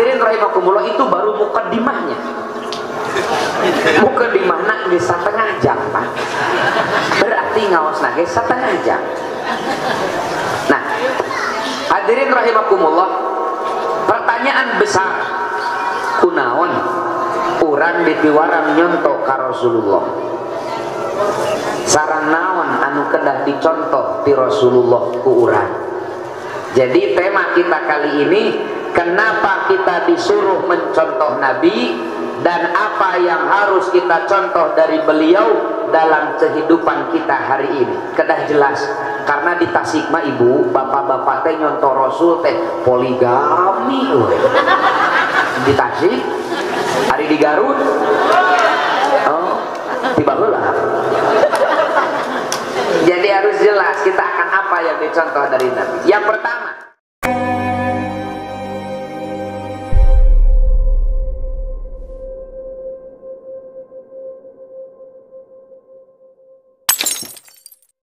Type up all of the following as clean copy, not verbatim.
Hadirin rahimakumullah, itu baru mukaddimahnya. Mukaddimahna geus setengah jam, Pak. Berarti ngaosna geus setengah jam. Nah, hadirin rahimakumullah, pertanyaan besar, kunaon urang ditiwaran nyonto ka Rasulullah? Sareng naon anu kedah dicontoh ti Rasulullah ku urang? Jadi tema kita kali ini, kenapa kita disuruh mencontoh Nabi dan apa yang harus kita contoh dari beliau dalam kehidupan kita hari ini. Kedah jelas, karena di Tasik mah ibu, bapak-bapak teh nyontoh Rasul teh poligami. Di Tasik, hari di Garut, oh, tiba heula. Jadi harus jelas kita akan apa yang dicontoh dari Nabi. Yang pertama,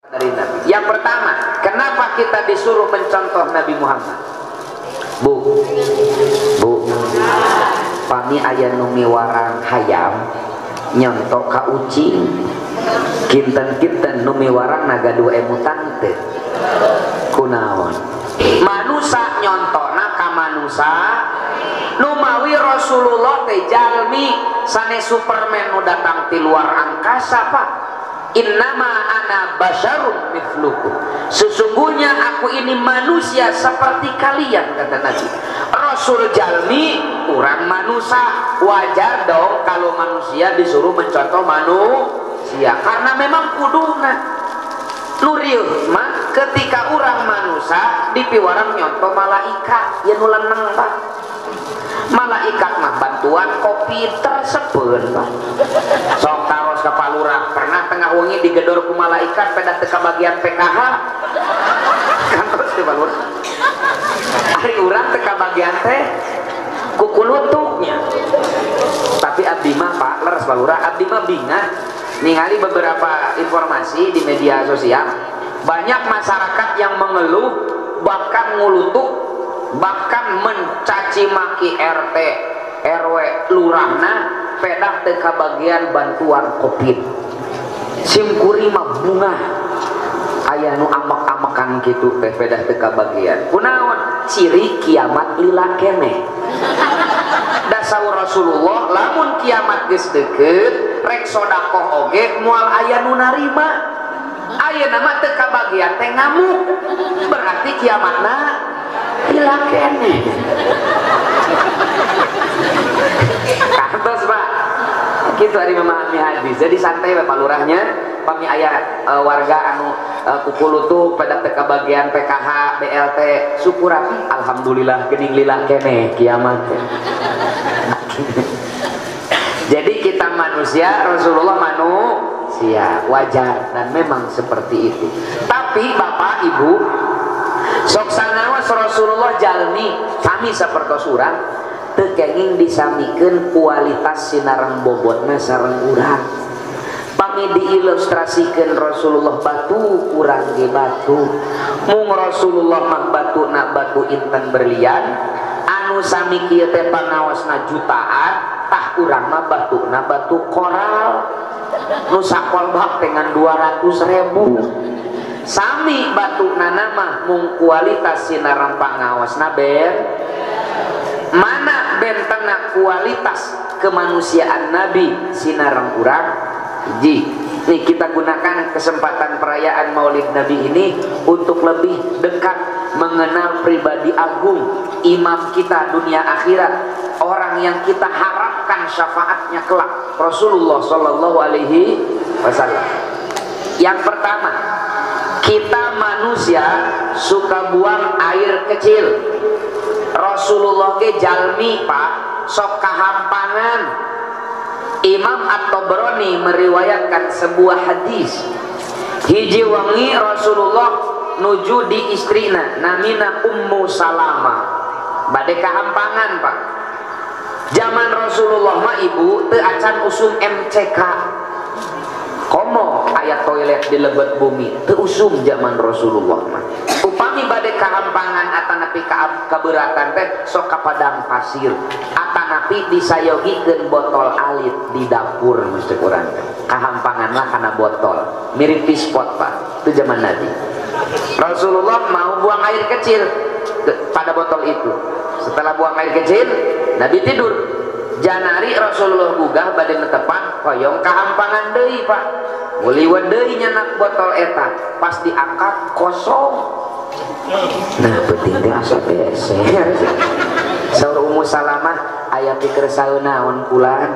dari Nabi. Yang pertama, kenapa kita disuruh mencontoh Nabi Muhammad? Bu, pami aya nu miwarang hayam nyontok ka ucing, kinten-kinten nu miwarang nagadu emutan teh kunaon? Manusa nyontona ka manusa, nu mawi Rasulullah teh jalmi sane Superman nu datang ti luar angkasa, Pak. Innama ana basyarun mithlukum, sesungguhnya aku ini manusia seperti kalian, kata Nabi. Rasul jalmi, urang manusia, wajar dong kalau manusia disuruh mencontoh manusia, karena memang kuduna nurius mah ketika urang manusia dipiwarang nyontoh malaikat yang nuleneng, Pak. Malaikat mah bantuan kopi tersepen, Pak. Sok taros ka palurah, pernah tengah wengi digedor ku malaikat pada teka bagian PKH kantos di palurah. Hari urang teka bagian teh kuku lututnya. Tapi abdi mah Pak leres palurah, abdi mah bingah ningali beberapa informasi di media sosial, banyak masyarakat yang mengeluh bahkan ngulutuk, bahkan mencaci maki RT RW lurahna pedah teka bagian bantuan COVID. Simkuri mah bunga aya nu amek-amekan gitu teh pedah teka bagian. Kunaon? Ciri kiamat lila keneh. Da saur Rasulullah, lamun kiamat geus deukeut rek sodakoh oge moal aya nu narima. Ayeuna mah teu kabagian teh ngamuk, berarti kiamatna lila keneh. Kantos, Pak. Kitu ari memahami hadis. Jadi santai Bapak lurahnya, pami aya warga anu kukulutuk pada teka bagian PKH BLT syukuran alhamdulillah geuning lila keneh kiamat. Jadi kita manusia, Rasulullah manusia, wajar dan memang seperti itu. Tapi Bapak Ibu, sok sanaos Rasulullah jalmi kami sapertos urang teu kenging disamikeun kualitas sinareng bobotna sareng urang. Pami diilustrasikeun Rasulullah batu, urang ge batu. Mung Rasulullah mah batuna batu inten berlian, anu sami kieu teh pangaosna jutaan, tah urang mah batuna batu koral. Nu sakolbak dengan 200.000. Sami batuna mah mung kualitas sinareng pangaosna mana bentena kualitas kemanusiaan Nabi sinareng urang hiji. Nih kita gunakan kesempatan perayaan Maulid Nabi ini untuk lebih dekat mengenal pribadi agung, imam kita dunia akhirat, orang yang kita harapkan syafaatnya kelak, Rasulullah Shallallahu Alaihi Wasallam. Yang pertama, kita manusia suka buang air kecil. Rasulullah ke jalmi Pak sok kahampangan. Imam At-Tabrani meriwayatkan sebuah hadis, hiji wangi Rasulullah nuju di istrina namina Ummu Salamah bade kahampangan Pak. Zaman Rasulullah mah ibu teu acan usum MCK, komo ayat toilet di lebet bumi teu usum zaman Rasulullah mah. upami bade kahampangan atanapi kaberatan teh sok ka padang pasir atanapi disayogikeun botol alit di dapur mesti urang teh kahampangan lah kana botol mirip pispot Pak itu zaman Nabi. Rasulullah mau buang air kecil pada botol itu. Setelah buang air kecil Nabi tidur. Janari Rasulullah gugah bade netepan hoyong kahampangan deui Pak. Muliwat deui nyanak botol eta pas diangkat kosong. Nah penting teh asa beser. Saur Ummu Salamah aya pikir saeunaon kulan.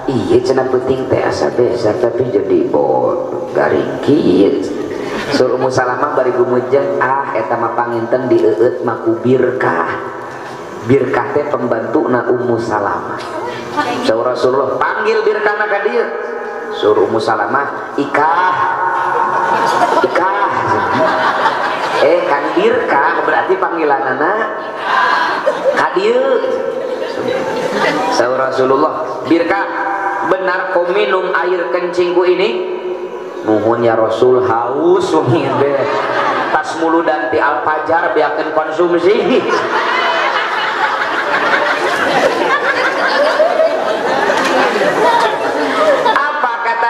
Iya cenah penting teh asa beser tapi jadi garing kieu. Saur Ummu Salamah bari gumujeng eta mah panginten dieueut mah ku birkah. Birkah teh pembantuna Ummu Salamah. Saur Rasulullah panggil birkahna ka dieu. Suruh Ummu Salamah ikah kan birkah berarti panggilanana ka dieu. Saur Rasulullah birkah benar kau minum air kencingku ini? Nuhun ya Rasul haus wengi teh tas mulu dan ti Al-Fajar biakeun konsumsi.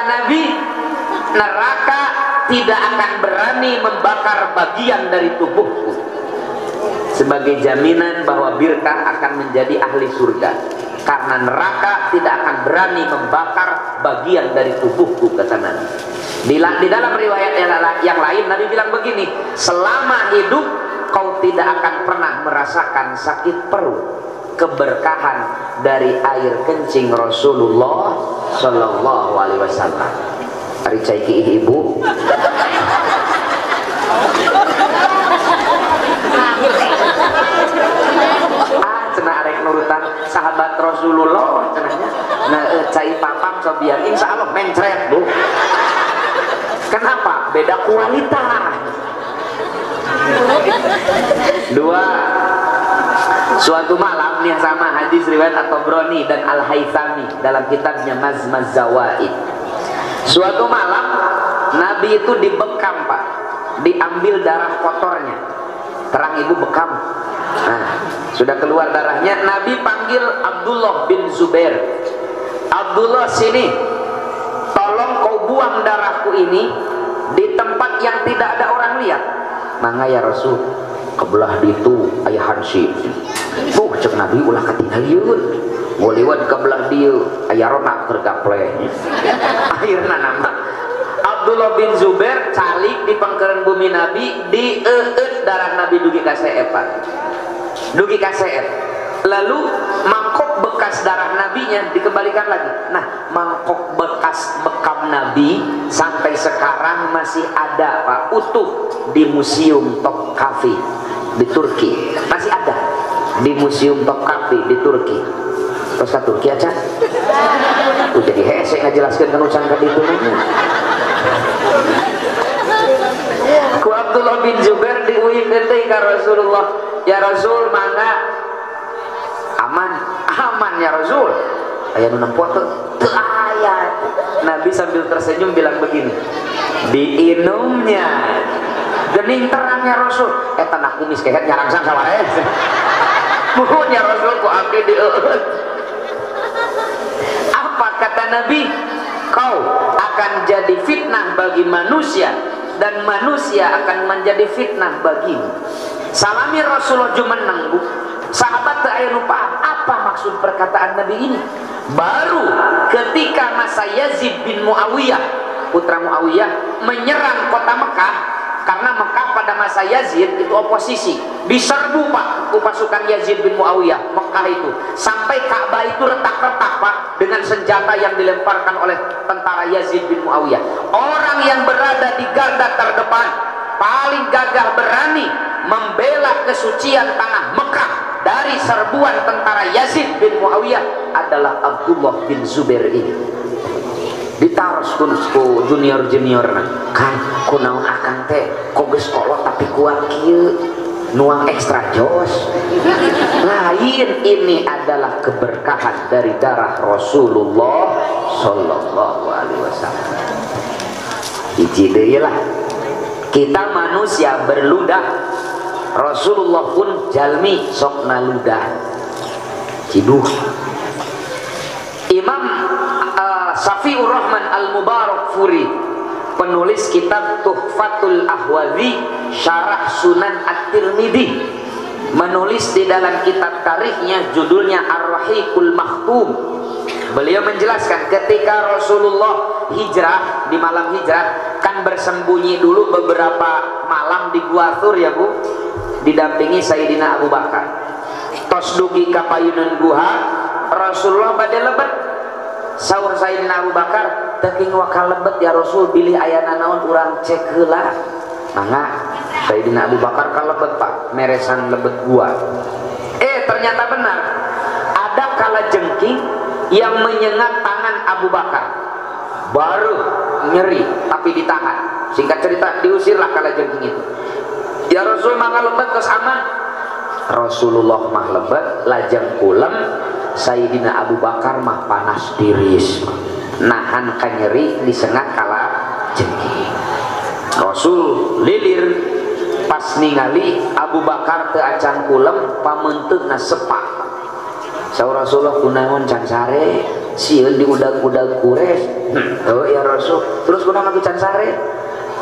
Nabi, neraka tidak akan berani membakar bagian dari tubuhku sebagai jaminan bahwa birkah akan menjadi ahli surga, karena neraka tidak akan berani membakar bagian dari tubuhku, kata Nabi. Di dalam riwayat yang lain Nabi bilang begini, selama hidup kau tidak akan pernah merasakan sakit perut. Keberkahan dari air kencing Rasulullah Sallallahu Alaihi Wasallam. Ari cai ki ibu. Cenah arek nurutan sahabat Rasulullah cenahnya. Nah cai papam sobian insya Allah mencret Bu. Kenapa? Beda kualitas. Dua. Suatu malam nih sama hadis riwayat At-Tabrani dan Al-Haythami dalam kitabnya Mazmaz Zawaid. Suatu malam Nabi itu dibekam Pak, diambil darah kotornya. Terang ibu bekam. Nah, sudah keluar darahnya, Nabi panggil Abdullah bin Zubair. Abdullah sini, tolong kau buang darahku ini di tempat yang tidak ada orang lihat. Mangga ya Rasul, kebelah ditu ayah Hansip. Tuh cek Nabi ulah katinggaliun ngoliwat kebelah dia aya ronak kergaple. Akhirna nama Abdullah bin Zubair calik di pangkeureun bumi Nabi, dieueut darah Nabi dugi ka seep Pak. Dugi ka seep. Lalu mangkok bekas darah Nabinya dikembalikan lagi. Nah, mangkok bekas bekam Nabi sampai sekarang masih ada Pak, utuh di Museum Topkapi di Turki. Masih ada di Museum Topkapi di Turki. Terus ke Turki aja jadi hese ngajelaskeun kan ucan ka ditu nya. Ku Abdullah bin Zubair diuuyikeun deui ka Rasulullah. Ya Rasul, mangga aman ya Rasul. Aya nu nempo teu aya. Nabi sambil tersenyum bilang begini, diinumnya gening terang ya Rasul. Eta nak kumis kehet nyarangsang sawae. Muhun ya Rasul ku abdi dieueut. Apa kata Nabi? Kau akan jadi fitnah bagi manusia dan manusia akan menjadi fitnah bagimu. Salami Rasulullah jumeneng Bu. Sahabat teu aya nu paham apa maksud perkataan Nabi ini. Baru ketika masa Yazid bin Muawiyah, putra Muawiyah, menyerang kota Mekah, karena Mekah pada masa Yazid itu oposisi, diserbu Pak ku pasukan Yazid bin Muawiyah Mekah itu, sampai Ka'bah itu retak-retak Pak dengan senjata yang dilemparkan oleh tentara Yazid bin Muawiyah. Orang yang berada di garda terdepan paling gagah berani membela kesucian tanah Mekah dari serbuan tentara Yazid bin Muawiyah adalah Abdullah bin Zubair ini. Ditaros ku junior kan kunaon akan teh koges kolot tapi kuat kieu nuang ekstra jos lain. Ini adalah keberkahan dari darah Rasulullah Sallallahu Alaihi Wasallam. Hiji deui lah, kita manusia berludah Rasulullah pun jalmi sok naludah ciduh. Imam Safiur Rahman Al-Mubarakfuri, penulis kitab Tuhfatul Ahwazi Syarah Sunan At-Tirmidzi, menulis di dalam kitab tarikhnya judulnya Ar-Rahiqul Makhtum. Beliau menjelaskan ketika Rasulullah hijrah, di malam hijrah kan bersembunyi dulu beberapa malam di Gua Thur ya Bu, didampingi Sayyidina Abu Bakar. Tos dugi ka payuneun guha, Rasulullah bade lebet. Saur Sayyidina Abu Bakar, teuing wakal lebet ya Rasul, bilih ayana naon urang cek heula. Mangga Sayyidina Abu Bakar ka lebet Pak, meresan lebet gua. Ternyata benar. Ada kala jengking yang menyengat tangan Abu Bakar. Baru nyeri tapi ditahan. Singkat cerita diusirlah kala jengking itu. Ya Rasul mangga lebet geus aman. Rasulullah mah lebet lajeng kulem, Sayyidina Abu Bakar mah panas tiris, nahan ka nyeri disengat kala jengking. Rasul lilir pas ningali Abu Bakar teu acan kulem, pamenteukna sepak. Saur Rasulullah kunaon can sare sieun di udag-udag kures. Oh ya Rasul, terus kunaon aku can sare?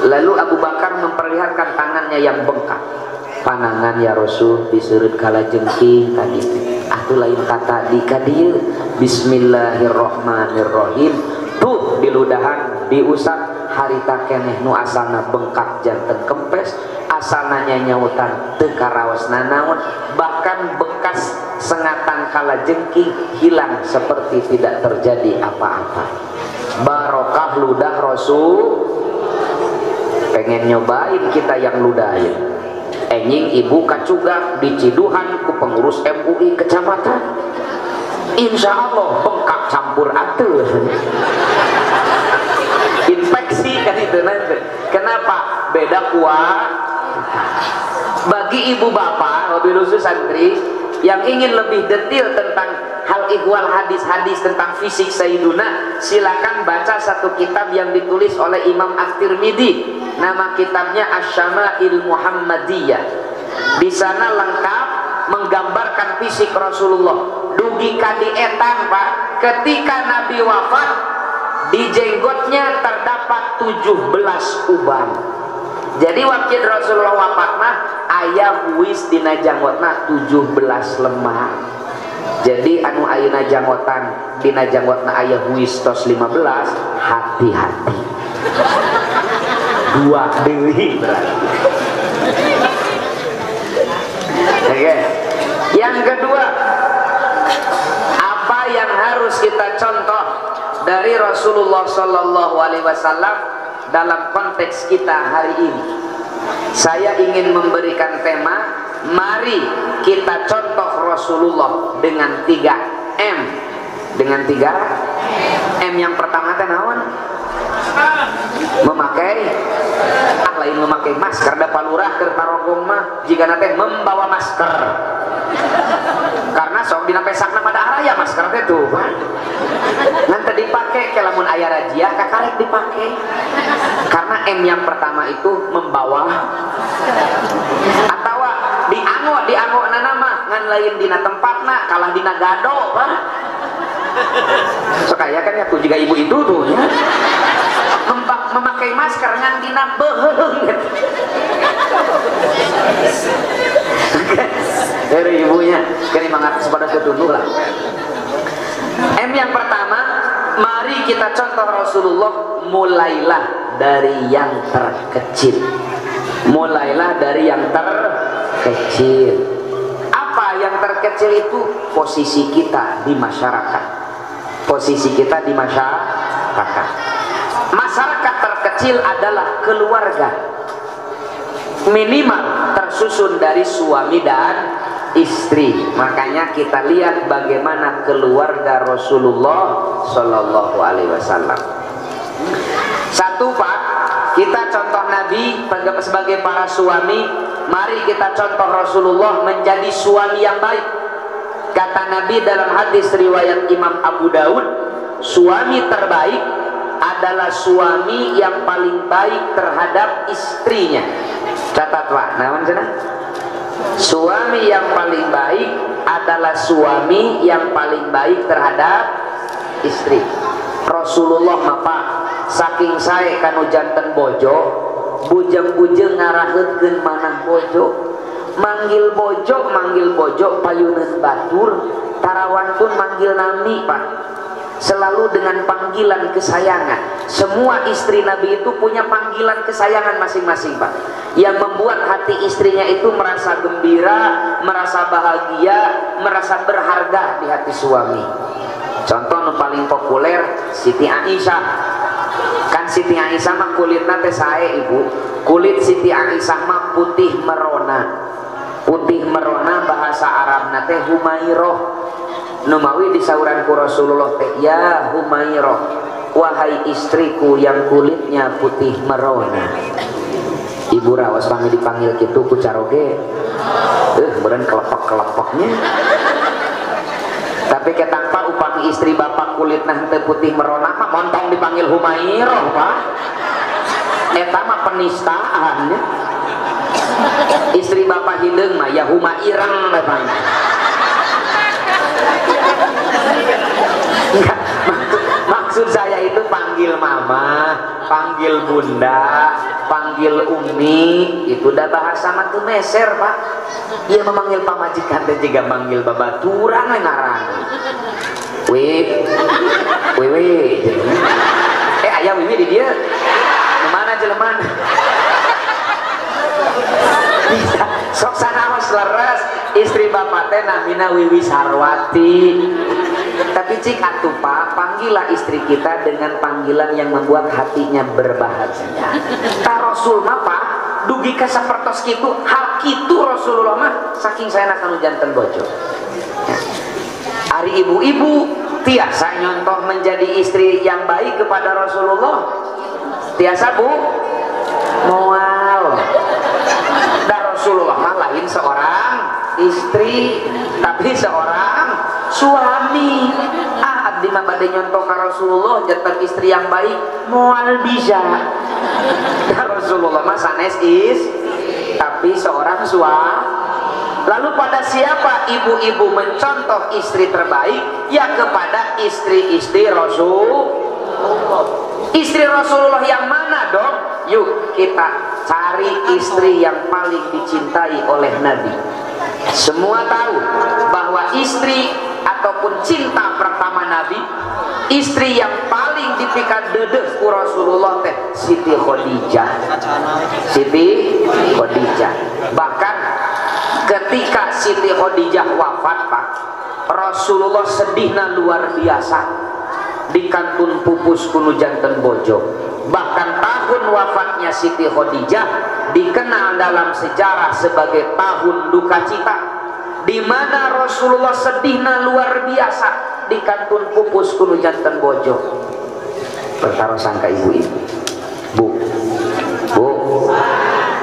Lalu Abu Bakar memperlihatkan tangannya yang bengkak. Panangan ya Rasul diseureut kala jengking tadi. Atuh lain kata di ka dieu. Bismillahirrahmanirrahim. Tuh diludahan diusap harita keneh nu asalna bengkak janten kempes, asalna nyautan teu karaosna naon, bahkan bekas sengatan kala jengking hilang seperti tidak terjadi apa-apa. Barokah ludah Rasul. Pengen nyobain kita yang ludahin. Enjing ibu kacugak di Ciduhan ku pengurus MUI kecamatan. Insya Allah bengkak campur atuh. Infeksi kan itu nanti. Kenapa? Beda kuat. Bagi ibu bapak, wabil khusus santri yang ingin lebih detail tentang hal ihwal hadis-hadis tentang fisik Sayyiduna, silakan baca satu kitab yang ditulis oleh Imam At-Tirmidzi. Nama kitabnya Asy-Syama'il Muhammadiyah. Di sana lengkap menggambarkan fisik Rasulullah. Dugi kadi etan Pak, ketika Nabi wafat di jenggotnya terdapat 17 uban. Jadi waktu Rasulullah wafat mah aya huis dina janggotna 17 lemah. Jadi anu ayeuna janggotan dina janggotna aya huis tos 15, hati-hati. Dua deui berarti. Oke. Yang kedua, apa yang harus kita contoh dari Rasulullah Shallallahu Alaihi Wasallam dalam konteks kita hari ini? Saya ingin memberikan tema, mari kita contoh Rasulullah dengan 3M. Dengan 3M. Yang pertama teh naon? Memakai lain memakai masker da palurah keur tarogong mah jika nate membawa masker, karena sok dina pesakna pada araya masker teh tuh nanti dipake ke lamun aya razia kakarek dipake, karena M yang pertama itu membawa, atau diango nama ngan lain dina tempatna kalah dina gado Pak. Sok aya kan ya tuh juga ibu itu tuh ya memakai masker ngan dina beheung dari ibunya kan mangatos pada ketunduh lah. M yang pertama, mari kita contoh Rasulullah, mulailah dari yang terkecil. Mulailah dari yang terkecil. Apa yang terkecil itu? Posisi kita di masyarakat. Posisi kita di masyarakat. Masyarakat terkecil adalah keluarga. Minimal tersusun dari suami dan istri. Makanya kita lihat bagaimana keluarga Rasulullah Shallallahu Alaihi Wasallam. Satu Pak, kita contoh Nabi sebagai para suami. Mari kita contoh Rasulullah menjadi suami yang baik. Kata Nabi dalam hadis riwayat Imam Abu Daud, suami terbaik adalah suami yang paling baik terhadap istrinya. Catat Pak, naon cenah? Suami yang paling baik adalah suami yang paling baik terhadap istri. Rasulullah mapa saking saya kanu janten bojo, bujeng-bujeng ngaraheutkeun manah bojo, manggil bojo payuneun batur, tarawan pun manggil nami Pak, selalu dengan panggilan kesayangan. Semua istri Nabi itu punya panggilan kesayangan masing-masing Pak, yang membuat hati istrinya itu merasa gembira, merasa bahagia, merasa berharga di hati suami. Contoh yang paling populer Siti Aisyah. Kan Siti Aisyah mah kulitna teh sae ibu, kulit Siti Aisyah mah putih merona. Putih merona bahasa Arabna teh Humairah. Numawi disauran ku Rasulullah teh, ya Humairah, wahai istriku yang kulitnya putih merona. Ibu rawas panggil dipanggil gitu ku caroge, beren kelepok-kelepoknya. Tapi ketangpa upami istri bapak kulitna teh putih merona mah montong dipanggil Humairah Pak. Eta mah penistaan ya. Istri bapak hideung mah ya Humairang panggil. Enggak, maksud saya itu panggil mama, panggil bunda, panggil umi, itu udah bahasa mah teu meser Pak. Dia memanggil pamajikan dan juga manggil babaturan ngaran. Wih, ayah wiwi di dia, kemana jeleman? Sok sanaos leres, istri bapak teh namina Wiwi Sarwati. Tapi cik atuh Pak, panggillah istri kita dengan panggilan yang membuat hatinya berbahagia. Ta Rasul mah Pak, dugi ka sapertos kitu, hal kitu Rasulullah mah saking sayana kanu janten bojo. Ya. Ari ibu-ibu tiasa nyontoh menjadi istri yang baik kepada Rasulullah. Tiasa Bu? Moal. Dan Rasulullah mah lain seorang istri, tapi seorang suami. Abdi mah bade nyontoh ka Rasulullah jantan istri yang baik moal bisa. Dan Rasulullah mah sanes tapi seorang suami. Lalu pada siapa ibu-ibu mencontoh istri terbaik? Ya kepada istri-istri Rasulullah. Istri Rasulullah yang mana dong? Yuk kita cari istri yang paling dicintai oleh Nabi. Semua tahu bahwa istri ataupun cinta pertama Nabi, istri yang paling dipikat dedeh ku Rasulullah teh Siti Khadijah. Siti Khadijah. Bahkan ketika Siti Khadijah wafat Pak, Rasulullah sedihna luar biasa. Di kantun pupus kuno janten bojo. Bahkan tahun wafatnya Siti Khadijah dikenal dalam sejarah sebagai tahun duka cita, di mana Rasulullah sedihna luar biasa di kantun pupus kuno janten bojo. Perkara sangka ibu-ibu, bu,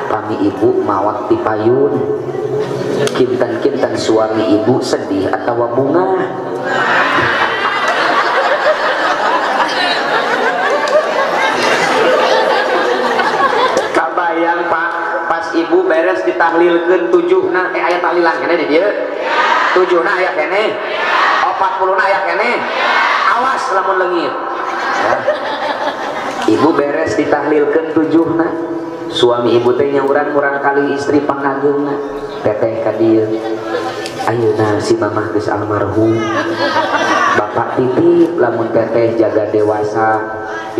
kami ibu mawat di payun, kinten-kinten suami ibu sedih atau bunga. Kabayang Pak, pas ibu beres ditahlilkeun 7 ayat tahlilan kene di dieu. 7 aya kene. 40 aya kene. Awas lamun leungit. Ya. Ibu beres ditahlilkeun 7 suami ibu teh nyauran murang kali istri pangageungna. Teteh ka dieu. Ayeuna si mamah geus almarhum. Bapak titip lamun teteh jaga dewasa,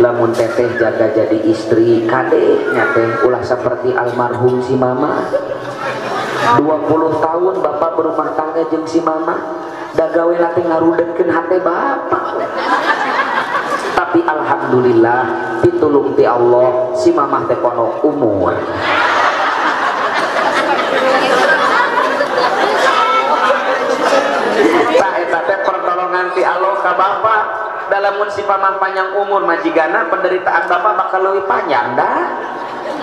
lamun teteh jaga jadi istri kadeknya teh ulah seperti almarhum si mama. 20 tahun bapak berumah tangga jeung si mama, da gawe teh ngarudekeun hate bapak. Tapi alhamdulillah pitulung ti Allah si mamah teh pono umur. Pertolongan ti Allah ka bapak dalam si pamang panjang umur majigana, penderitaan bapak bakal lebih panjang dah.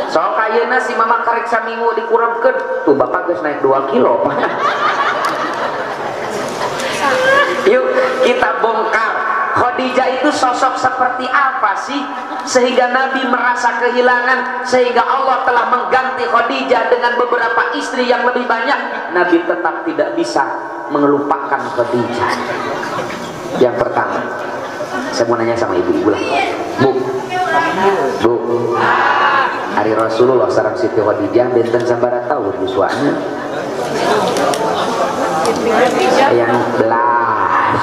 Soal kayana si mama karek saminggu dikurangkeun tuh bapak geus naik 2 kilo. Yuk kita bongkar Khadijah itu sosok seperti apa sih sehingga Nabi merasa kehilangan, sehingga Allah telah mengganti Khadijah dengan beberapa istri yang lebih banyak. Nabi tetap tidak bisa melupakan Khadijah. Yang pertama, saya mau nanya sama ibu-ibu lah, Bu, hari Rasulullah sareng Siti Khadijah benten sabaraha tahun yuswana? Yang belas.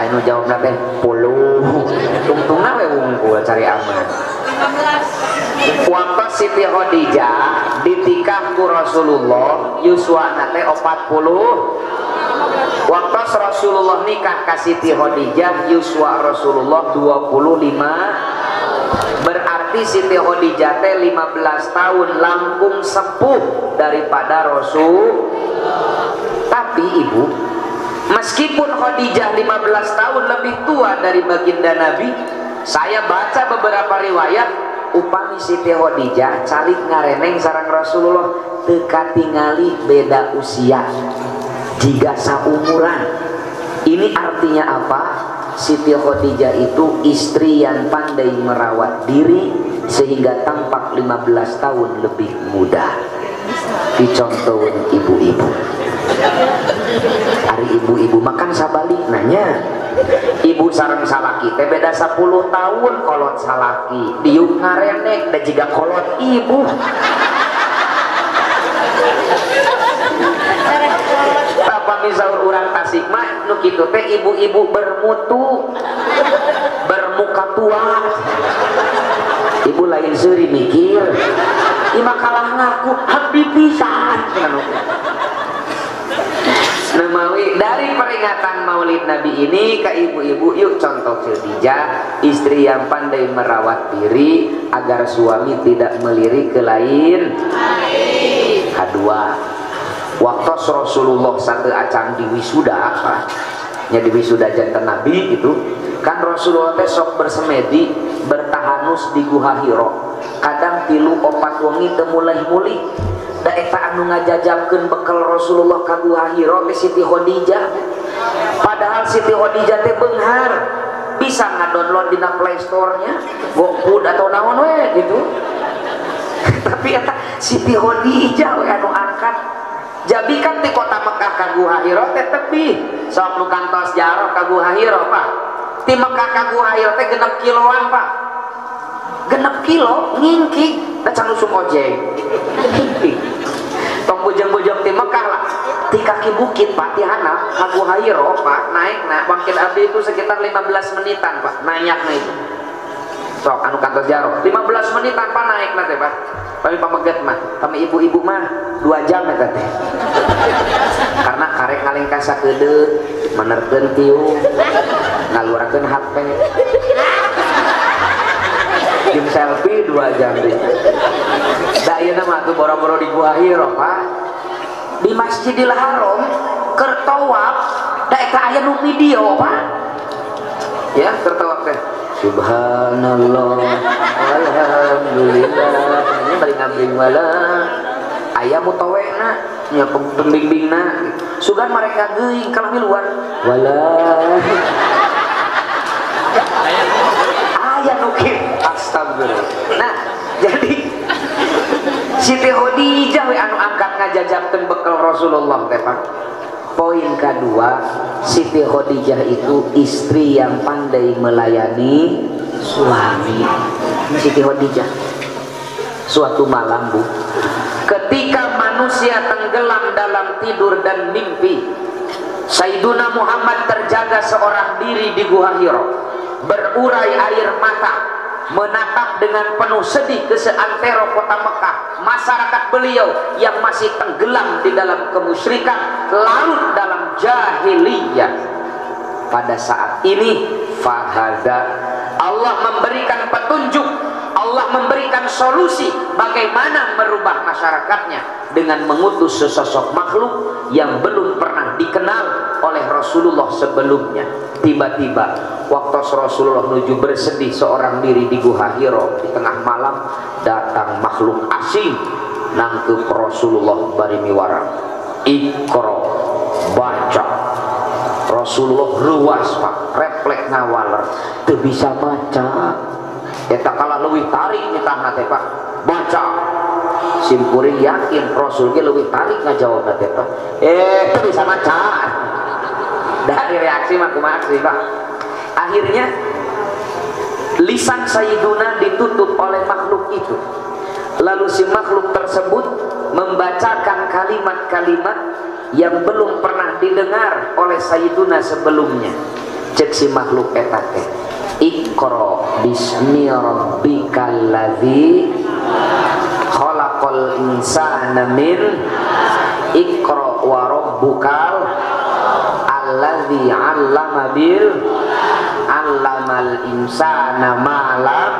Ayo jawab teh 10. Tungtungna we wungkul cari aman. Waktu Siti Khadijah ditikah ku Rasulullah yuswana teh 40. Waktu Rasulullah nikah ka Siti Khadijah yuswa Rasulullah 25. Berarti Siti Khadijah teh 15 tahun langkung sepuh daripada Rasul. Tapi ibu, meskipun Khadijah 15 tahun lebih tua dari baginda Nabi, saya baca beberapa riwayat upami Siti Khadijah cari ngareneng sareng Rasulullah teka tingali beda usia jika saumuran. Ini artinya apa? Siti Khadijah itu istri yang pandai merawat diri sehingga tampak 15 tahun lebih muda. Dicontohin ibu-ibu. Hari ibu-ibu makan sabalik nanya, ibu sareng salaki teh beda 10 tahun kolot salaki diuk ngarenek dan juga kolot ibu. Apa misal orang Tasik mah nu kitu teh ibu-ibu bermutu bermuka tua. Ibu lain seuri mikir ima kalah ngaku habis pisan. Nah, dari peringatan Maulid Nabi ini ke ibu-ibu, yuk contoh Khadijah, istri yang pandai merawat diri agar suami tidak melirik ke lain. Kedua, waktu Rasulullah satu acang di wisuda apa? Ya di wisuda jantan Nabi itu kan Rasulullah teh sok bersemedi bertahanus di Guha Hiro. Kadang 3-4 wengi teu mulih-mulih. Da eta anu ngajajabkeun bekal Rasulullah ka Guha Hiro teh Siti Khadijah. Padahal Siti Khadijah teh beunghar bisa ngadownload dina Play Store-nya GoFood atau naon we gitu. Tapi eta Siti Khadijah we anu angkat. Jadi kan di kota Mekah ka Guha Hiro teh tebih. Sok nu kantos jaro ka Guha Hiro, Pak. Ti Mekah ka Guha Hiro teh 6 kiloan, Pak. 6 kilo ngingkig da can usum ojek. Tong bujang-bujang ti Mekah lah ti kaki bukit Pak ti handap ka Guha Hiro Pak naik na bangkit abdi itu sekitar 15 menitan Pak nayakna itu. Sok anu kantos jaro 15 menitan Pak naik na teh Pak. Kami pameget mah kami ibu-ibu mah 2 jam eta teh. Karena karek ngalengkas sakedeut menerkeun tiung ngaluarakeun HP. Jam selfie 2 jam deh. Da ieu mah tuh boro-boro di Guha Hiro Pak. Di Masjidil Haram keur tawaf da eta aya nu video Pak. Ya, keur tawaf teh. Subhanallah walhamdulillah. Ini bari ngabring wala. Aya mutawena nya pembimbingna. Sugan mereka geuing ka luar. Wala. Aya nu astagfirullah. Nah, jadi Siti Khadijah we anu angkat ngajajabkeun bekal Rasulullah teh Pak. Poin kedua, Siti Khadijah itu istri yang pandai melayani suami. Siti Khadijah suatu malam Bu, ketika manusia tenggelam dalam tidur dan mimpi, Sayyiduna Muhammad terjaga seorang diri di Guha Hiro, berurai air mata, menatap dengan penuh sedih ke seantero kota Mekah, masyarakat beliau yang masih tenggelam di dalam kemusyrikan, larut dalam jahiliyah. Pada saat ini fahada, Allah memberikan petunjuk, Allah memberikan solusi bagaimana merubah masyarakatnya dengan mengutus sesosok makhluk yang belum pernah dikenal oleh Rasulullah sebelumnya. Tiba-tiba waktu Rasulullah menuju bersedih seorang diri di Guha Hiro di tengah malam, datang makhluk asing nangkep Rasulullah bari miwara. Iqra, baca. Rasulullah ruas Pak, refleks ngawaler teu bisa maca. Eta kala leuwih tarik nyetahna teh Pak, baca. Simkuring yakin Rasul ge leuwih tarik ngajawabna teh Pak. Teu bisa maca. Dari reaksi mah kumaha sih Pak. Akhirnya lisan Sayyiduna ditutup oleh makhluk itu. Lalu si makhluk tersebut membacakan kalimat-kalimat yang belum pernah didengar oleh Sayyiduna sebelumnya. Cek si makhluk eta teh, Iqra bismi rabbikal ladzi khalaqal insana min Iqra wa rabbukal alladzi 'allama bil 'allamal insana ma lam.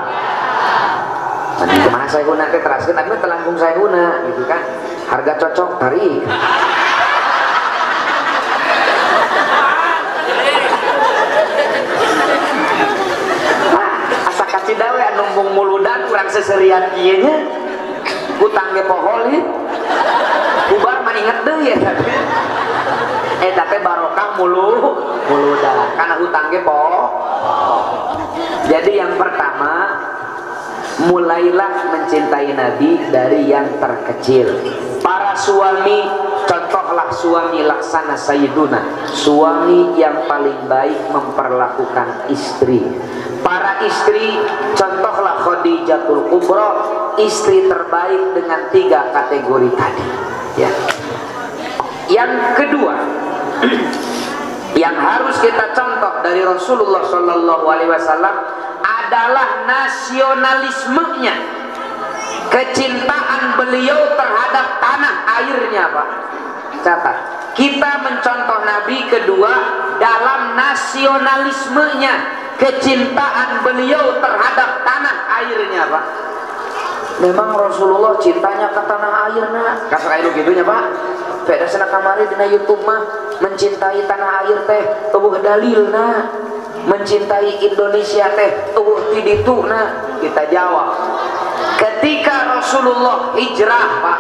Kemana saya guna teh teraskeun tapi telangkung saya guna gitu kan. Harga cocok tarik. Asa kasih dawe numbung muludan kurang seserian kieu nya. Utang ge poholit. Bubar mah inget deui ya tapi. Tapi barokah muludan karena hutang ge Jadi yang pertama, mulailah mencintai Nabi dari yang terkecil. Para suami, contohlah suami laksana Sayyiduna, suami yang paling baik memperlakukan istri. Para istri, contohlah Khadijatul Kubra, istri terbaik dengan 3 kategori tadi ya. Yang kedua yang harus kita contoh dari Rasulullah Shallallahu Alaihi Wasallam adalah nasionalismenya, kecintaan beliau terhadap tanah airnya Pak. Catat, kita mencontoh Nabi kedua dalam nasionalismenya, kecintaan beliau terhadap tanah airnya Pak. Memang Rasulullah cintanya ke tanah airnya, kasar air gitunya Pak. Beda sana kamari dina YouTube mah mencintai tanah air teh eueuh dalilna, mencintai Indonesia teh eueuh ti dituna. Kita jawab, ketika Rasulullah hijrah Pak,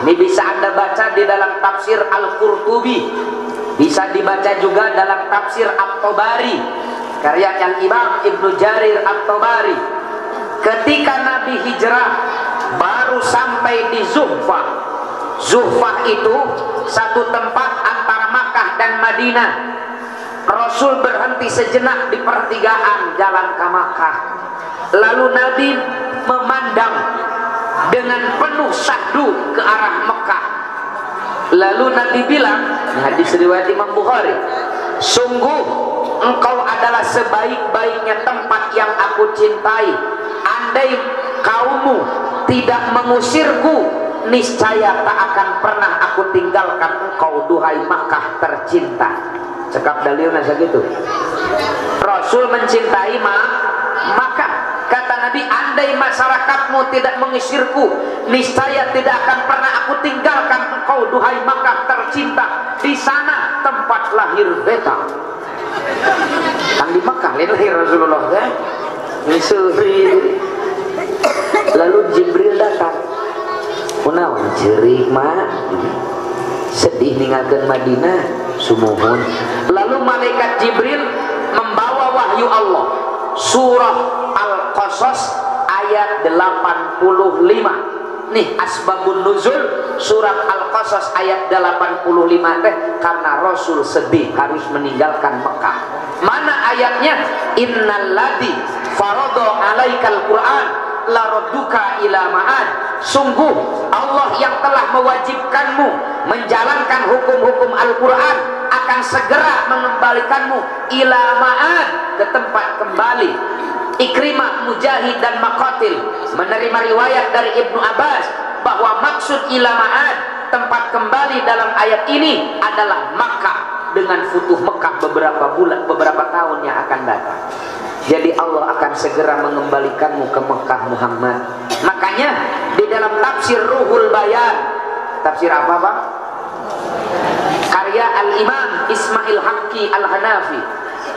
ini bisa Anda baca di dalam tafsir Al-Qurtubi, bisa dibaca juga dalam tafsir At-Tabari karya yang Imam Ibnu Jarir At-Tabari. Ketika Nabi hijrah baru sampai di Zuhfah. Zuhfah itu satu tempat antara Makkah dan Madinah. Rasul berhenti sejenak di pertigaan jalan ke Makkah. Lalu Nabi memandang dengan penuh syahdu ke arah Mekah. Lalu Nabi bilang, hadis riwayat Imam Bukhari, sungguh engkau adalah sebaik-baiknya tempat yang aku cintai. Andai kaummu tidak mengusirku, niscaya tak akan pernah aku tinggalkan engkau, duhai Makkah tercinta. Cekap dalilnya segitu. Rasul mencintai Makkah. Kata Nabi, andai masyarakatmu tidak mengusirku, niscaya tidak akan pernah aku tinggalkan engkau, duhai Makkah tercinta. Di sana tempat lahir beta. Yang di Makkah lahir Rasulullah ya. Lalu Jibril datang. Kunaon ceurik mah sedih ninggalkeun Madinah sumuhun. Lalu malaikat Jibril membawa wahyu Allah, surah Al-Qasas ayat 85. Nih asbabun nuzul surat Al-Qasas ayat 85 teh karena Rasul sedih harus meninggalkan Mekah. Mana ayatnya? Innalladzi farada 'alaikal Qur'an laradduka ila ma'ad. Sungguh Allah yang telah mewajibkanmu menjalankan hukum-hukum Al-Quran akan segera mengembalikanmu ila ma'ad, ke tempat kembali. Ikrimah, Mujahid dan Maqatil menerima riwayat dari Ibnu Abbas bahwa maksud ila ma'ad, tempat kembali dalam ayat ini adalah Makkah, dengan futuh Mekah beberapa tahun yang akan datang. Jadi Allah akan segera mengembalikanmu ke Mekah Muhammad. Makanya di dalam tafsir Ruhul Bayan, tafsir apa Bang? Karya Al-Imam Ismail Haqqi Al-Hanafi,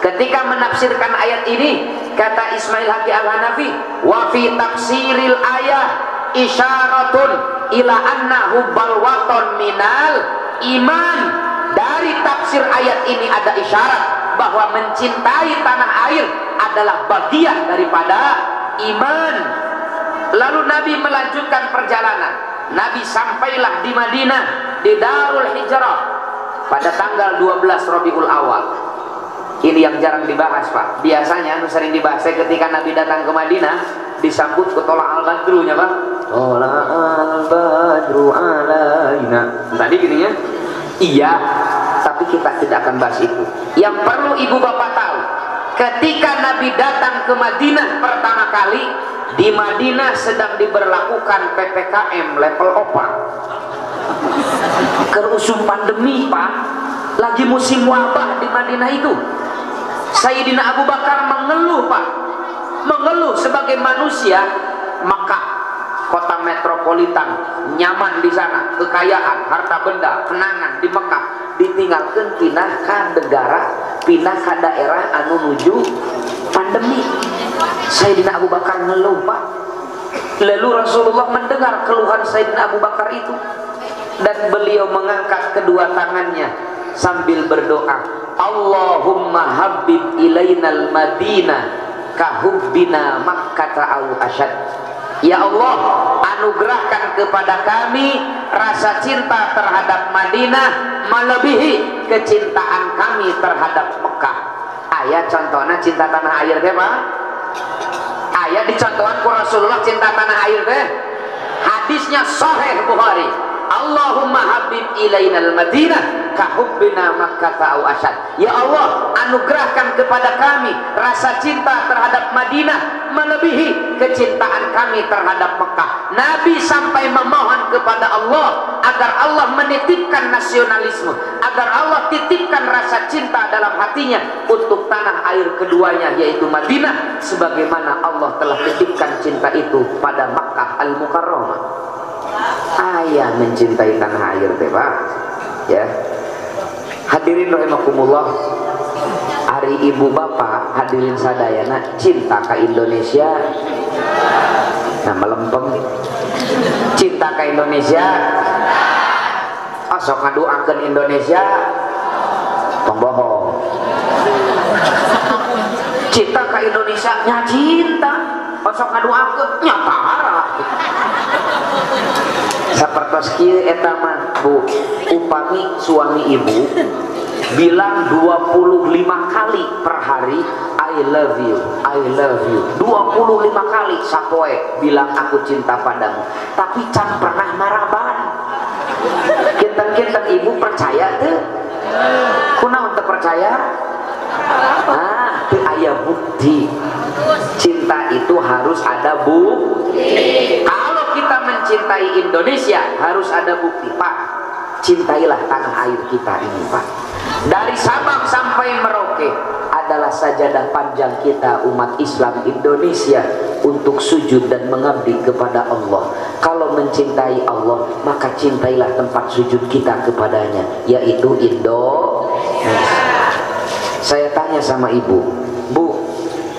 ketika menafsirkan ayat ini, kata Ismail Haqqi Al-Hanafi, wa fi tafsiril ayat isyaratun ila annahu balwaton minal iman. Dari tafsir ayat ini ada isyarat bahwa mencintai tanah air adalah bagian daripada iman. Lalu Nabi melanjutkan perjalanan. Nabi sampailah di Madinah, di Darul Hijrah pada tanggal 12 Rabiul Awal. Ini yang jarang dibahas, Pak. Biasanya sering dibahas ketika Nabi datang ke Madinah, disambut ke Tola al-Badrunya, Pak. Tola al-Badru alaina. Tadi gininya? Iya, tapi kita tidak akan bahas itu. Yang perlu ibu bapak tahu, ketika Nabi datang ke Madinah pertama kali, di Madinah sedang diberlakukan PPKM level 4. Kerusum pandemi, Pak. Lagi musim wabah di Madinah itu. Sayyidina Abu Bakar mengeluh, Pak. Mengeluh sebagai manusia. Makkah, kota metropolitan, nyaman di sana, kekayaan, harta benda, kenangan di Mekah, ditinggalkan pindah ke negara, pindah ke daerah anu nuju pandemi. Sayyidina Abu Bakar ngeluh, Pak. Lalu Rasulullah mendengar keluhan Sayyidina Abu Bakar itu, dan beliau mengangkat kedua tangannya sambil berdoa, Allahumma habib ilainal Madinah kahubbina Makkah au asyad. Ya Allah, anugerahkan kepada kami rasa cinta terhadap Madinah melebihi kecintaan kami terhadap Mekah. Ayat contohnya cinta tanah air teh, Pak. Ayat dicontohkan ku Rasulullah cinta tanah air teh. Hadisnya sahih Bukhari. Allahumma habib ilainal Madinah kahubbina Makkah au asyad. Ya Allah, anugerahkan kepada kami rasa cinta terhadap Madinah melebihi kecintaan kami terhadap Mekah. Nabi sampai memohon kepada Allah agar Allah menitipkan nasionalisme, agar Allah titipkan rasa cinta dalam hatinya untuk tanah air keduanya, yaitu Madinah, sebagaimana Allah telah titipkan cinta itu pada Makkah Al-Mukarramah. Ayah mencintai tanah air teh, Pak. Ya. Hadirin rahimakumullah, hari ibu bapak hadirin sadayana cinta ke Indonesia. Nah, melempem cinta ke Indonesia. Sok ngaduakeun Indonesia pembohong. Cinta ke Indonesia nya cinta, sok ngaduakeun nya parah. Sapertos kieu eta mah, Bu, upami suami ibu bilang 25 kali per hari I love you, I love you. 25 kali sapoe bilang aku cinta padamu. Tapi can pernah maraban. Kinten-kinten ibu percaya tuh? Kunaon teu percaya? Teu aya bukti. Cinta itu harus ada bukti. Kalau kita mencintai Indonesia harus ada bukti, Pak. Cintailah tanah air kita ini, Pak. Dari Sabang sampai Merauke adalah sajadah panjang kita umat Islam Indonesia untuk sujud dan mengabdi kepada Allah. Kalau mencintai Allah, maka cintailah tempat sujud kita kepadanya, yaitu Indonesia. Saya tanya sama ibu, Bu,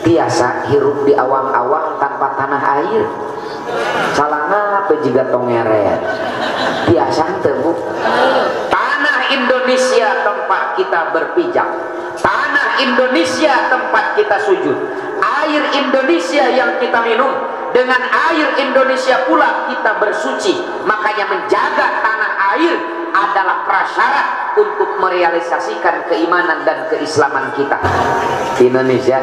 tiasa hirup di awang-awang tanpa tanah air? Salahna apa juga tongeret? Tiasa teu, Bu? Tanah Indonesia tempat kita berpijak, tanah Indonesia tempat kita sujud, air Indonesia yang kita minum, dengan air Indonesia pula kita bersuci. Makanya menjaga tanah air adalah prasyarat untuk merealisasikan keimanan dan keislaman kita di Indonesia.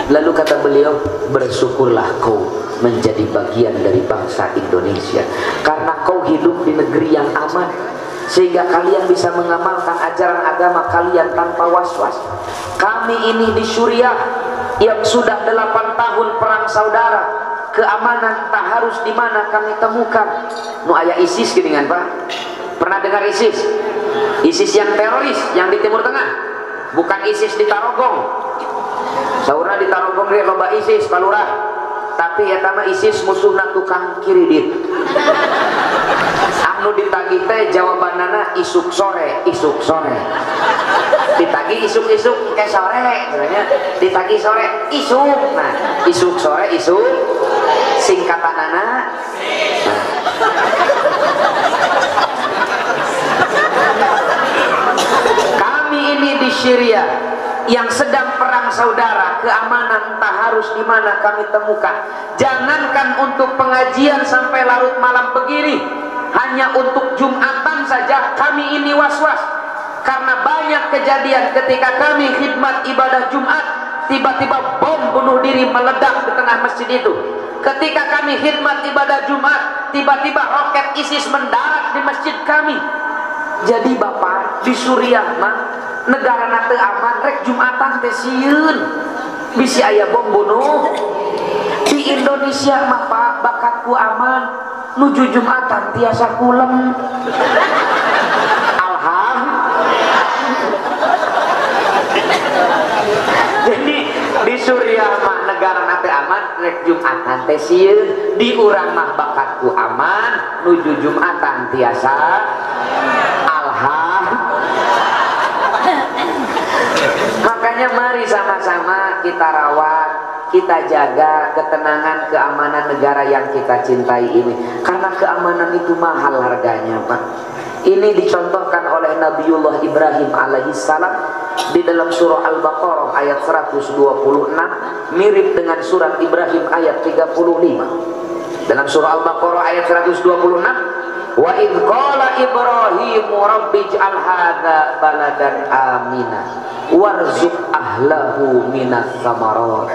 Lalu kata beliau, bersyukurlah kau menjadi bagian dari bangsa Indonesia, karena kau hidup di negeri yang aman, sehingga kalian bisa mengamalkan ajaran agama kalian tanpa was-was. Kami ini di Suriah yang sudah 8 tahun perang saudara, keamanan tak harus di mana kami temukan. Nu aya ISIS geuningan, Pak. Pernah dengar ISIS? ISIS yang teroris yang di Timur Tengah, bukan ISIS di Tarogong. Saurna di Tarogong dia loba ISIS palurah, tapi ya tama ISIS musuhna tukang kiridit. Anu ditagih teh jawabanana isuk sore, isuk sore. Ditagih isuk-isuk ke sore, sebenarnya ditagih sore isuk. Nah, isuk sore isuk singkatanana. Nah. Syria yang sedang perang saudara, keamanan tak harus di mana kami temukan. Jangankan untuk pengajian sampai larut malam begini, hanya untuk Jumatan saja kami ini was-was. Karena banyak kejadian ketika kami khidmat ibadah Jumat, tiba-tiba bom bunuh diri meledak di tengah masjid itu. Ketika kami khidmat ibadah Jumat, tiba-tiba roket ISIS mendarat di masjid kami. Jadi Bapak, di Suriah mah negara teu aman, rek Jumatan teh sieun bisi aya bom bunuh. Di Indonesia mah Pak, bakatku aman, nuju Jumatan tiasa kulem. Jadi di Suriah mah negara nate aman, rek Jumatan teh sieun. Di urang mah bakatku aman, nuju Jumatan tiasa alham. Makanya mari sama-sama kita rawat, kita jaga ketenangan, keamanan negara yang kita cintai ini. Karena keamanan itu mahal harganya Pak. Ini dicontohkan oleh Nabiullah Ibrahim alaihissalam di dalam surah Al-Baqarah ayat 126, mirip dengan surat Ibrahim ayat 35. Dalam surah Al-Baqarah ayat 126, wa idh qala Ibrahimu rabbij'al hadza baladan amina warzuq ahlahu minas samarat.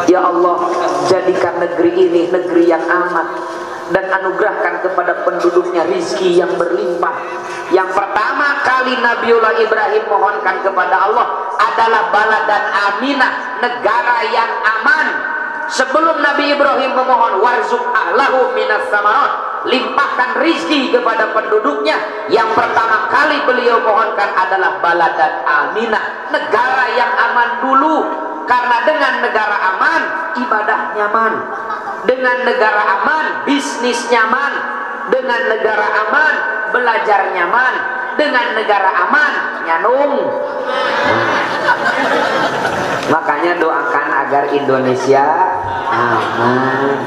Ya Allah, jadikan negeri ini negeri yang aman dan anugerahkan kepada penduduknya rizki yang berlimpah. Yang pertama kali Nabiullah Ibrahim mohonkan kepada Allah adalah baladan aminah, negara yang aman. Sebelum Nabi Ibrahim memohon warzuq ahlahu minas samarat, limpahkan rizki kepada penduduknya, yang pertama kali beliau mohonkan adalah baladan aminah, negara yang aman dulu. Karena dengan negara aman ibadah nyaman, dengan negara aman bisnis nyaman, dengan negara aman belajar nyaman, dengan negara aman nyanung. Makanya doakan agar Indonesia aman.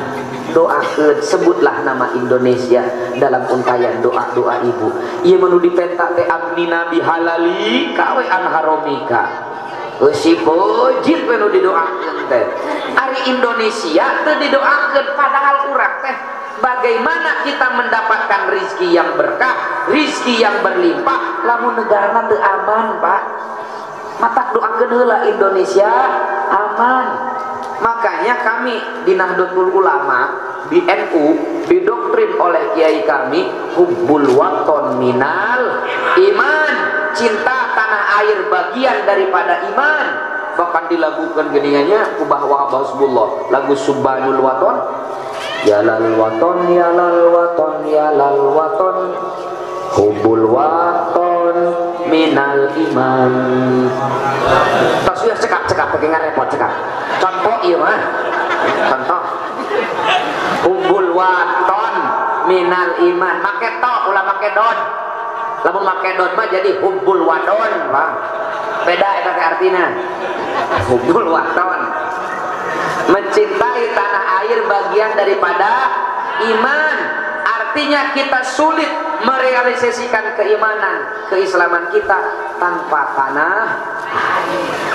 Doakeun, sebutlah nama Indonesia dalam untayan doa-doa ibu. Ieu manu dipentak teh abdina bihalali kawe an haromika. Si pojit menu didoakeun teh. Ari Indonesia teu didoakeun, padahal urang teh bagaimana kita mendapatkan rizki yang berkah, rizki yang berlimpah lamun negarana teu aman Pak. Matak doakeun heula Indonesia aman. Makanya kami di Nahdlatul Ulama, di NU, didoktrin oleh kiai kami hubbul waton minal iman, cinta tanah air bagian daripada iman. Bahkan dilagukan geningannya kubah wahab hasbullah, lagu subhanul waton, ya lal waton ya lal waton ya lal waton hubbul waton minal iman. Tasbih cekak pakai ngarepot cekak. Contoh ieu mah. Contoh. Hubbul waton minal iman. Make to ulah make don. Lamun make don mah jadi hubbul wadon, Pak. Beda eta teh artina. Hubbul waton. Mencintai tanah air bagian daripada iman. Artinya kita sulit merealisasikan keimanan, keislaman kita tanpa tanah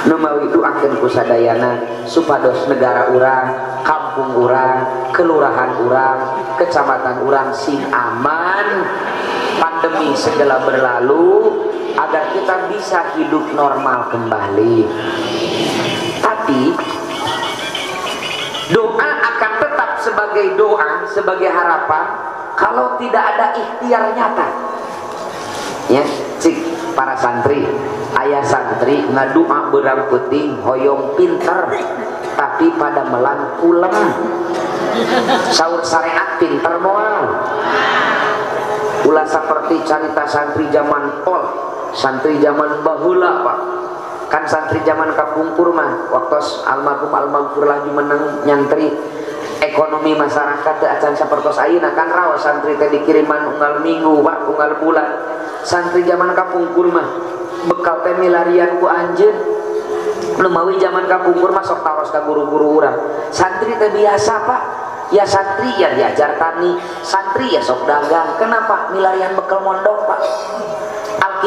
numawi doakeun ku sadayana supados negara urang, kampung urang, kelurahan urang, kecamatan urang sing aman, pandemi segala berlalu, agar kita bisa hidup normal kembali. Tapi doa akan tetap sebagai doa, sebagai harapan kalau tidak ada ikhtiar nyata. Ya, cik para santri, ayah santri ngadua berang penting hoyong pinter tapi pada melan kulem. Saur syariat pinter moal. Ulah seperti cerita santri zaman pol, santri zaman baheula Pak. Kan santri zaman kapungkur mah waktu almarhum lagi menang nyantri, ekonomi masyarakat teh acan sapertos ayeuna kan raos santri teh dikiriman unggal minggu Pak, unggal bulan. Santri zaman kapungkur mah bekal teh milarian ku anjeun. Lemawi zaman kapungkur mah sok taros ka guru-guru urang. Santri teh biasa Pak. Ya santri ya diajar tani, santri ya sok dagang. Kenapa? Milarian bekal mondok Pak.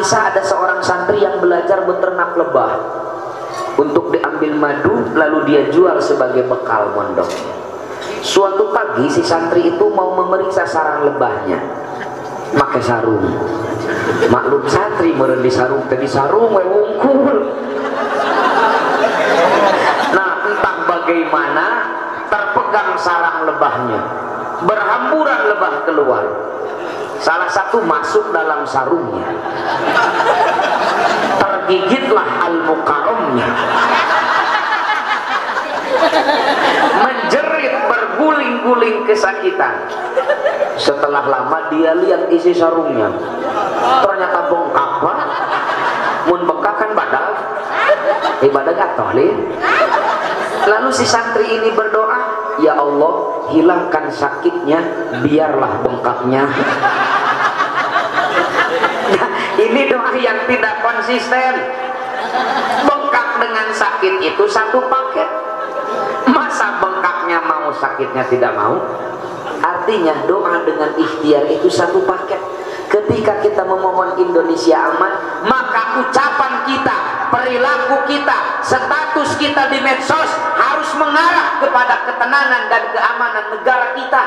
kisah ada seorang santri yang belajar beternak lebah untuk diambil madu lalu dia jual sebagai bekal mondok. Suatu pagi si santri itu mau memeriksa sarang lebahnya pakai sarung. Maklum santri meureun di sarung teh di sarung we wungkul. Nah, entah bagaimana terpegang sarang lebahnya, berhamburan lebah keluar. Salah satu masuk dalam sarungnya, tergigitlah al-mukarramnya, menjerit berguling-guling kesakitan. Setelah lama dia lihat isi sarungnya, ternyata bengkak pak. Mun bengkak kan badag, ibadah gatoh lih. Lalu si santri ini berdoa, ya Allah hilangkan sakitnya, biarlah bengkaknya. Nah, ini doa yang tidak konsisten. Bengkak dengan sakit itu satu paket. Masa bengkaknya mau, sakitnya tidak mau? Artinya doa dengan ikhtiar itu satu paket. Ketika kita memohon Indonesia aman, maka ucapan kita, perilaku kita, status kita di medsos harus mengarah kepada ketenangan dan keamanan negara kita.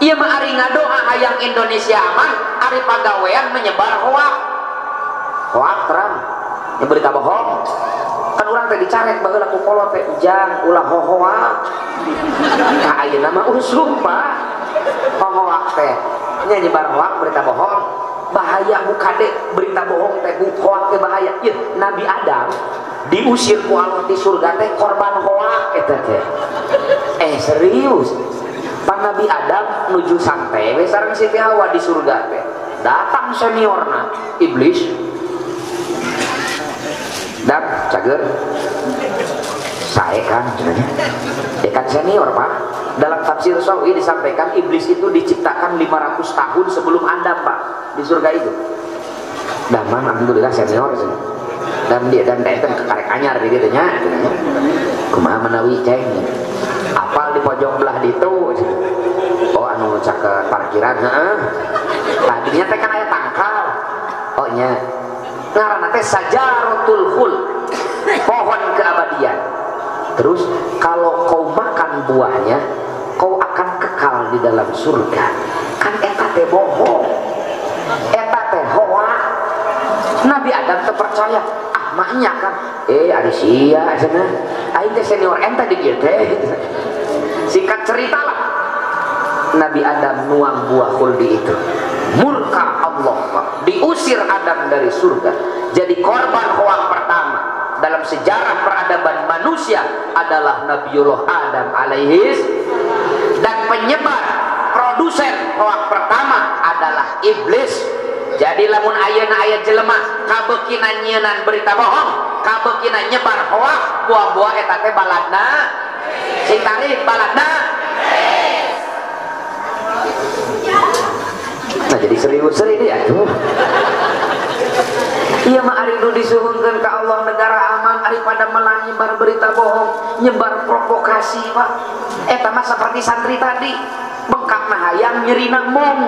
Ia ari ngadoa hayang Indonesia aman, ari pagawean menyebar hoak. Hoak terang, yang berita bohong. Kan orang teh dicarek baheula ku kolot teh ujang ulah hohoak. Ka ayeuna mah usum Pak. Hohoak teh nya nyebar hoak berita bohong. Bahaya buka deh berita bohong teh hoak teh bahaya. Ieu Nabi Adam diusir ku Allah di surga teh korban hoak eta teh. Serius. Pak Nabi Adam nuju santai we sareng Siti Hawa di surga teh. Datang seniorna iblis. Dan cager saya kan kan senior Pak. Dalam tafsir Sawi disampaikan iblis itu diciptakan 500 tahun sebelum Adam Pak di surga itu. Dan alhamdulillah senior sih. Dan dia itu kekarek anyar di gitu nya. Kumaha menawi ceng. Apal di pojok belah ditu. Oh anu cak ke parkiran heeh. Tadinya teh kan aya tangkal. Oh nya. Ngaranna teh sajaratul khuld, pohon keabadian. Terus kalau kau makan buahnya, kau akan kekal di dalam surga. Kan eta teh bohong, eta teh hoak. Nabi Adam terpercaya, ah maknya kan, ada sia cenah, aing teh senior enta di dieu teh. Singkat cerita lah, Nabi Adam nuang buah khuldi itu. Murka Allah Pak, diusir Adam dari surga. Jadi korban hoak pertama dalam sejarah peradaban manusia adalah Nabiullah Adam alaihis. Dan penyebar produsen hoak pertama adalah iblis. Jadi lamun ayeuna aya jelema kabeukinan nyieunnan berita bohong, kabeukinan nyebar hoak, buah-buah eta teh baladna si tarif baladna. Nah jadi serius ya tuh. Iya mah ari nu disuhunkeun ka Allah negara aman daripada melang nyebar berita bohong, nyebar provokasi Pak. Eta mah seperti santri tadi, bengkak nah hayang nyerina mong.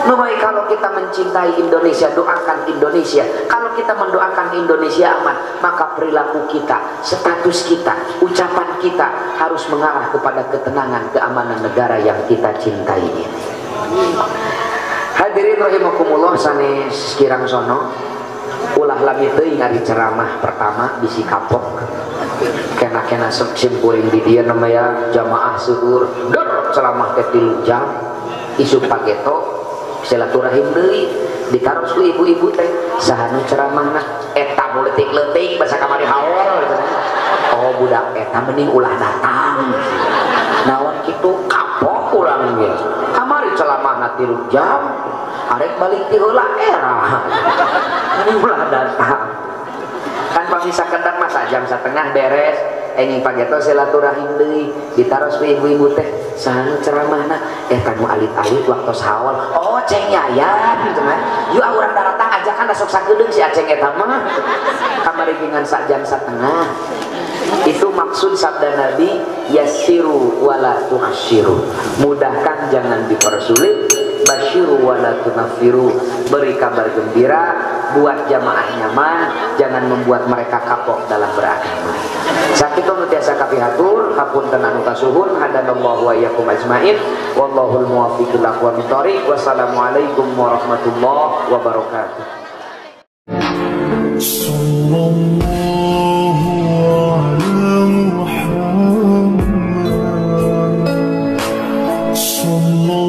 Nu baik kalau kita mencintai Indonesia, doakan Indonesia. Kalau kita mendoakan Indonesia aman, maka perilaku kita, status kita, ucapan kita harus mengarah kepada ketenangan, keamanan negara yang kita cintai ini. Hadirin rahimakumullah sanes kirang sono ulah lami teuing ari ceramah pertama bisi kapok kena simpulin di dia namanya jamaah syukur der ceramah teh 3 jam isu pageto silaturahim deui ditaros ku ibu-ibu teh saha nu ceramahna eta mu leutik-leutik basa kamari haul oh budak eta mending ulah datang naon kitu kapok urang ge kamari ceramahna 3 jam arek balik ti heula era mending ulah datang kan pamisa kendang mah sajam satengah beres enging pageto silaturahim deui ditaros ku ibu-ibu teh saha nu ceramahna eta nu alit-alit waktos haul oh ceng yayan gitu mah yuk urang datang ajakan da sok sakedeung si aceng eta mah kamari dengan sajam satengah. Itu maksud sabda Nabi yassiru wala tu'assiru, mudahkan jangan dipersulit, basyiru wala tunaffiru, beri kabar gembira, buat jamaah nyaman, jangan membuat mereka kapok dalam beragama. Sakitu nu tiasa kapihatur, hapunten anu kasuhun, hadanallahu wa iyyakum ajmain, wallahul muwaffiq ila aqwamit thoriq. Wassalamualaikum warahmatullahi wabarakatuh. Sallallahu